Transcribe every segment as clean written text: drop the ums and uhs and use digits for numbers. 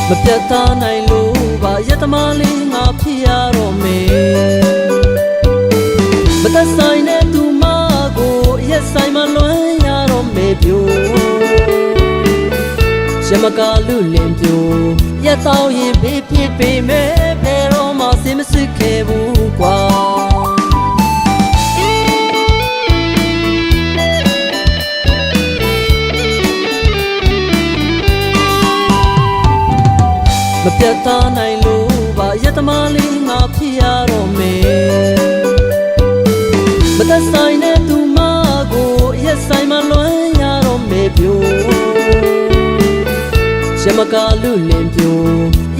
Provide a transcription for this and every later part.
မပြတ်သားနိုင်လို့ပါရတမလေးငါဖြစ်ရတော့မယ်မသက်ဆိုင်တဲ့သူမကိုရက်ဆိုင်မှလွမ်းရတော့မယ်ပြိုရမကလူလင်ပြိုရက်တော့ရင်ဖေးဖြစ်ပေမဲ့ဘယ်တော့မှစင်မစစ်ခဲ့ဘူးကွာမပြတ်သားနိုင်လို့ပါရတမလေးငါဖြစ်ရတော့မယ်မသက်ဆိုင်တဲ့သူမကိုရက်ဆိုင်မှလွမ်းရတော့မယ်ပြိုရမကလူလင်ပြို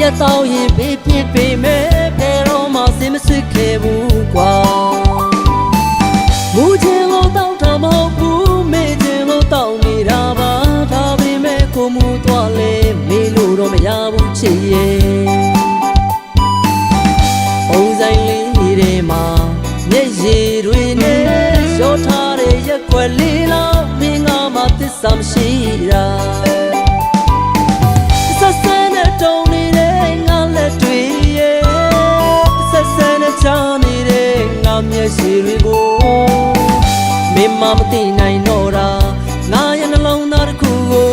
ရက်တော့ရင်ဖေးဖြစ်ပေမဲ့ဘယ်တော့မှစင်မစစ်ခဲ့ဘူးကွာမူချင်းလို့တောက်တာမဟုတ်ဘူးမေ့ချင်းလို့တောက်နေတာပါဒါပေမဲ့ကိုမူသွားလဲမေ့လို့တော့မရဘူးချစ်ရဲ့ပုံစံလေးတွေမှာမျက်ရည်တွေနဲ့ရောထားတဲ့ရက်ွက်လေးလောက်မင်းငါမှသစ္စာမရှိတာဆက်စဲနဲ့တုံနေတဲ့ငါလက်တွေရဲ့ဆက်စဲနဲ့ချာနေတဲ့ငါမျက်ရည်တွေကိုမင်းမမသိနိုင်တော့တာငါရဲ့နှလုံးသားတစ်ခုကို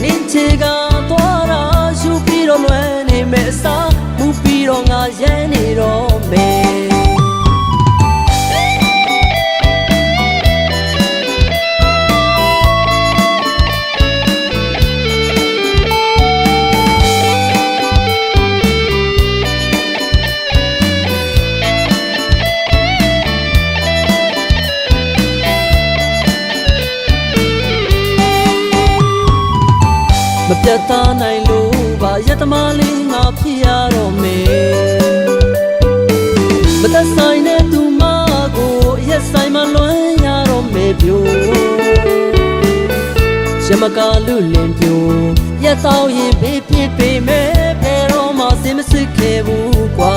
နင်းချေကသွားတာရှူပြီးတော့လွယ်နေမဲ့အစားမူပြီးတော့ငါရဲနေတော့မယ်မပြတ်သားနိုင်လို့ပါရတမလေးငါဖြစ်ရတော့မယ်မသက်ဆိုင်တဲ့သူမကိုရက်ဆိုင်မှလွမ်းရတော့မယ်ပြိုရမကလူလင်ပြိုရက်တော့ရင်ဖေးဖြစ်ပေမဲ့ဘယ်တော့မှစင်မစစ်ခဲ့ဘူးကွာ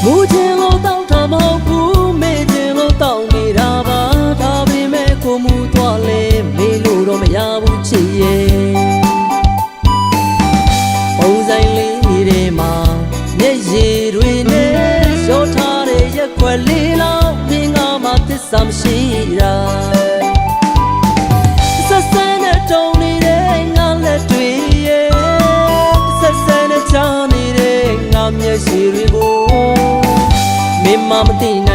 မူချင်းလို့တောက်တာမဟုတ်ဘူးမေ့ချင်းလို့တောက်နေတာပါဒါပေမဲ့ကိုမူသွားလဲမေ့လို့တော့မရဘူးချစ်ရဲ့ပုံစံလေးတွေမှာမျက်ရည်တွေနဲ့ရောထားတဲ့ရက်ွက်လေးလောက်မင်းငါမှသစ္စာမရှိတာဆက်စဲနဲ့တုံနေတဲ့ငါလက်တွေရဲ့ဆက်စဲနဲ့ချာနေတဲ့ငါမျက်ရည်တွေကိုမင်းမမသိနိုင်